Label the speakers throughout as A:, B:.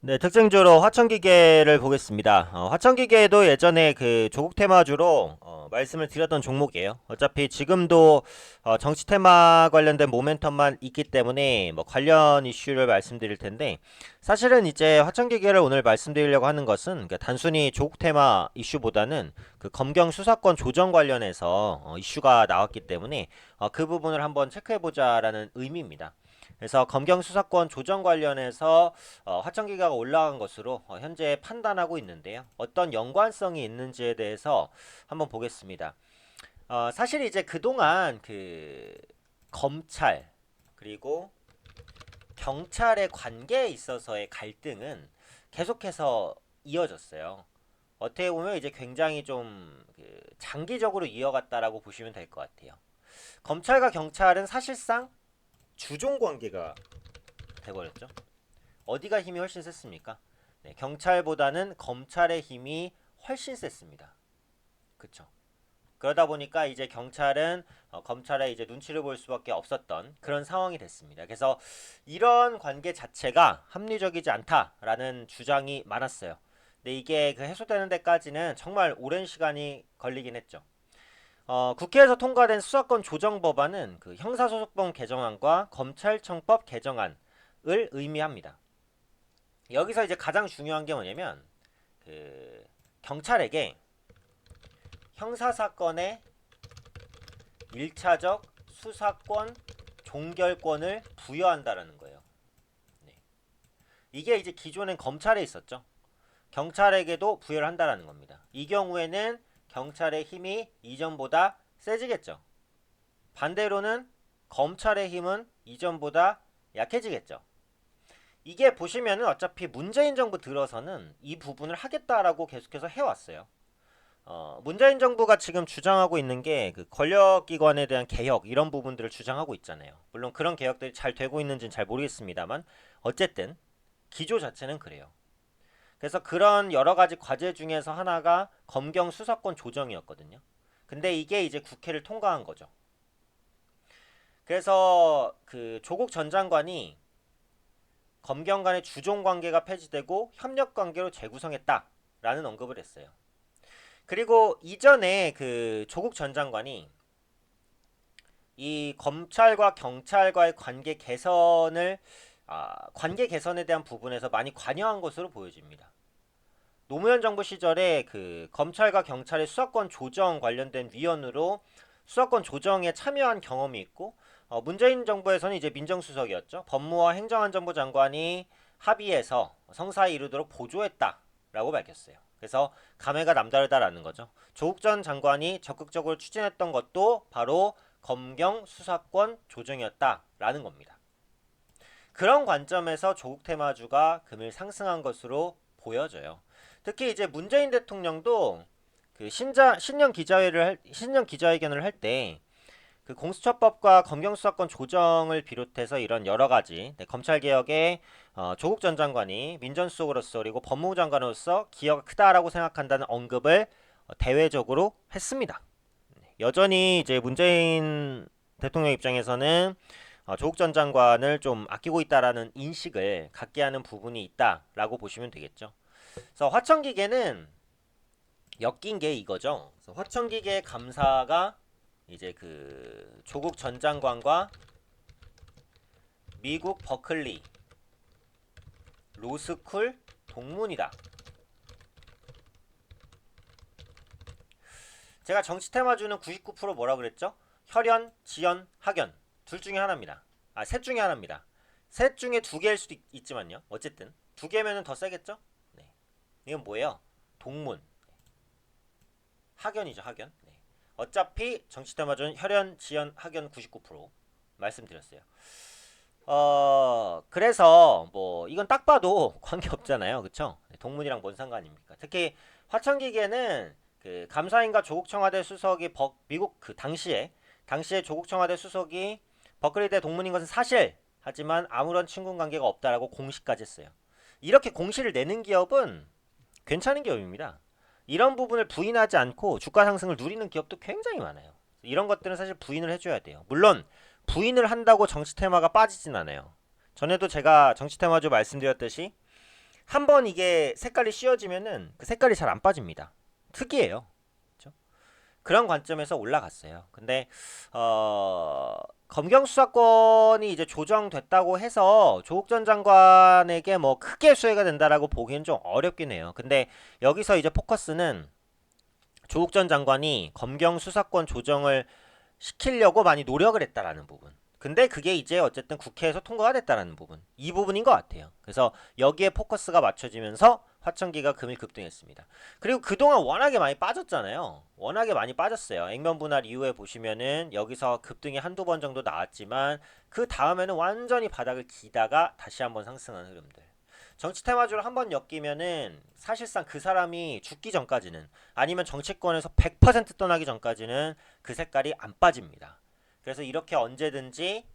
A: 네, 특징주로 화천기계를 보겠습니다. 화천기계도 예전에 그 조국 테마주로 말씀을 드렸던 종목이에요. 어차피 지금도 정치 테마 관련된 모멘텀만 있기 때문에 뭐 관련 이슈를 말씀드릴 텐데, 사실은 이제 화천기계를 오늘 말씀드리려고 하는 것은 그러니까 단순히 조국 테마 이슈보다는 그 검경 수사권 조정 관련해서 이슈가 나왔기 때문에 그 부분을 한번 체크해보자라는 의미입니다. 그래서 검경 수사권 조정 관련해서 화천기가가 올라간 것으로 현재 판단하고 있는데요. 어떤 연관성이 있는지에 대해서 한번 보겠습니다. 사실 이제 그동안 그 검찰 그리고 경찰의 관계에 있어서의 갈등은 계속해서 이어졌어요. 어떻게 보면 이제 굉장히 좀그 장기적으로 이어갔다라고 보시면 될 것 같아요. 검찰과 경찰은 사실상 주종 관계가 돼버렸죠. 어디가 힘이 훨씬 셌습니까? 네, 경찰보다는 검찰의 힘이 훨씬 셌습니다. 그쵸? 그러다 보니까 이제 경찰은 검찰의 이제 눈치를 볼 수밖에 없었던 그런 상황이 됐습니다. 그래서 이런 관계 자체가 합리적이지 않다라는 주장이 많았어요. 근데 이게 그 해소되는 데까지는 정말 오랜 시간이 걸리긴 했죠. 국회에서 통과된 수사권 조정 법안은 그 형사소송법 개정안과 검찰청법 개정안을 의미합니다. 여기서 이제 가장 중요한 게 뭐냐면 그 경찰에게 형사사건의 1차적 수사권 종결권을 부여한다라는 거예요. 네. 이게 이제 기존엔 검찰에 있었죠. 경찰에게도 부여를 한다라는 겁니다. 이 경우에는 경찰의 힘이 이전보다 세지겠죠. 반대로는 검찰의 힘은 이전보다 약해지겠죠. 이게 보시면은 어차피 문재인 정부 들어서는 이 부분을 하겠다라고 계속해서 해왔어요. 문재인 정부가 지금 주장하고 있는 게 그 권력기관에 대한 개혁 이런 부분들을 주장하고 있잖아요. 물론 그런 개혁들이 잘 되고 있는지는 잘 모르겠습니다만 어쨌든 기조 자체는 그래요. 그래서 그런 여러 가지 과제 중에서 하나가 검경 수사권 조정이었거든요. 근데 이게 이제 국회를 통과한 거죠. 그래서 그 조국 전 장관이 검경 간의 주종 관계가 폐지되고 협력 관계로 재구성했다라는 언급을 했어요. 그리고 이전에 그 조국 전 장관이 이 검찰과 경찰과의 관계 개선에 대한 부분에서 많이 관여한 것으로 보여집니다. 노무현 정부 시절에 그 검찰과 경찰의 수사권 조정 관련된 위원으로 수사권 조정에 참여한 경험이 있고, 문재인 정부에서는 이제 민정수석이었죠. 법무와 행정안전부 장관이 합의해서 성사에 이르도록 보조했다라고 밝혔어요. 그래서 감회가 남다르다라는 거죠. 조국 전 장관이 적극적으로 추진했던 것도 바로 검경 수사권 조정이었다라는 겁니다. 그런 관점에서 조국 테마주가 금일 상승한 것으로 보여져요. 특히 이제 문재인 대통령도 그 신년 기자회견을 할 때 그 공수처법과 검경수사권 조정을 비롯해서 이런 여러 가지 검찰 개혁에 조국 전 장관이 민정수석으로서 그리고 법무부 장관으로서 기여가 크다라고 생각한다는 언급을 대외적으로 했습니다. 여전히 이제 문재인 대통령 입장에서는 조국 전 장관을 좀 아끼고 있다라는 인식을 갖게 하는 부분이 있다라고 보시면 되겠죠. 그래서 화천기계는 엮인 게 이거죠. 그래서 화천기계 감사가 이제 그 조국 전 장관과 미국 버클리 로스쿨 동문이다. 제가 정치 테마주는 99% 뭐라 그랬죠? 혈연, 지연, 학연 둘 중에 하나입니다. 셋 중에 하나입니다. 셋 중에 두 개일 수도 있지만요. 어쨌든 두 개면은 더 세겠죠? 네. 이건 뭐예요? 동문. 학연이죠, 학연. 네. 어차피 정치 테마주는 혈연, 지연, 학연 99% 말씀드렸어요. 그래서 뭐 이건 딱 봐도 관계 없잖아요, 그쵸? 동문이랑 뭔 상관입니까? 특히 화천기계는 그 감사인과 조국 청와대 수석이 미국 그 당시에 조국 청와대 수석이 버클리대 동문인 것은 사실 하지만 아무런 친분 관계가 없다라고 공시까지 했어요. 이렇게 공시를 내는 기업은 괜찮은 기업입니다. 이런 부분을 부인하지 않고 주가 상승을 누리는 기업도 굉장히 많아요. 이런 것들은 사실 부인을 해줘야 돼요. 물론 부인을 한다고 정치 테마가 빠지진 않아요. 전에도 제가 정치 테마주 말씀드렸듯이 한번 이게 색깔이 씌워지면은 그 색깔이 잘 안 빠집니다. 특이해요. 그렇죠? 그런 관점에서 올라갔어요. 근데 검경 수사권이 이제 조정됐다고 해서 조국 전 장관에게 뭐 크게 수혜가 된다라고 보기엔 좀 어렵긴 해요. 근데 여기서 이제 포커스는 조국 전 장관이 검경 수사권 조정을 시키려고 많이 노력을 했다라는 부분. 근데 그게 이제 어쨌든 국회에서 통과가 됐다라는 부분. 이 부분인 것 같아요. 그래서 여기에 포커스가 맞춰지면서 화천기가 금일 급등했습니다. 그리고 그동안 워낙에 많이 빠졌잖아요. 워낙에 많이 빠졌어요. 액면 분할 이후에 보시면은 여기서 급등이 한두 번 정도 나왔지만 그 다음에는 완전히 바닥을 기다가 다시 한번 상승하는 흐름들. 정치 테마주를 한번 엮이면은 사실상 그 사람이 죽기 전까지는 아니면 정치권에서 100% 떠나기 전까지는 그 색깔이 안 빠집니다. 그래서 이렇게 언제든지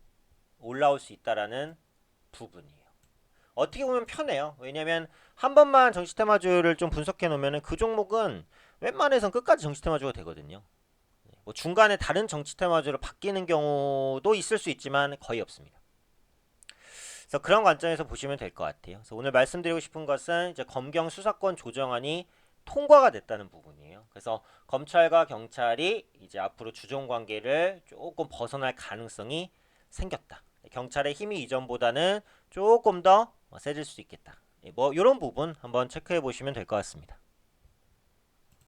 A: 올라올 수 있다라는 부분이에요. 어떻게 보면 편해요. 왜냐면 한 번만 정치 테마주를 좀 분석해 놓으면 그 종목은 웬만해선 끝까지 정치 테마주가 되거든요. 뭐 중간에 다른 정치 테마주로 바뀌는 경우도 있을 수 있지만 거의 없습니다. 그래서 그런 관점에서 보시면 될 것 같아요. 그래서 오늘 말씀드리고 싶은 것은 이제 검경 수사권 조정안이 통과가 됐다는 부분이에요. 그래서 검찰과 경찰이 이제 앞으로 주종 관계를 조금 벗어날 가능성이 생겼다. 경찰의 힘이 이전보다는 조금 더 세질 수 있겠다. 뭐 이런 부분 한번 체크해 보시면 될 것 같습니다.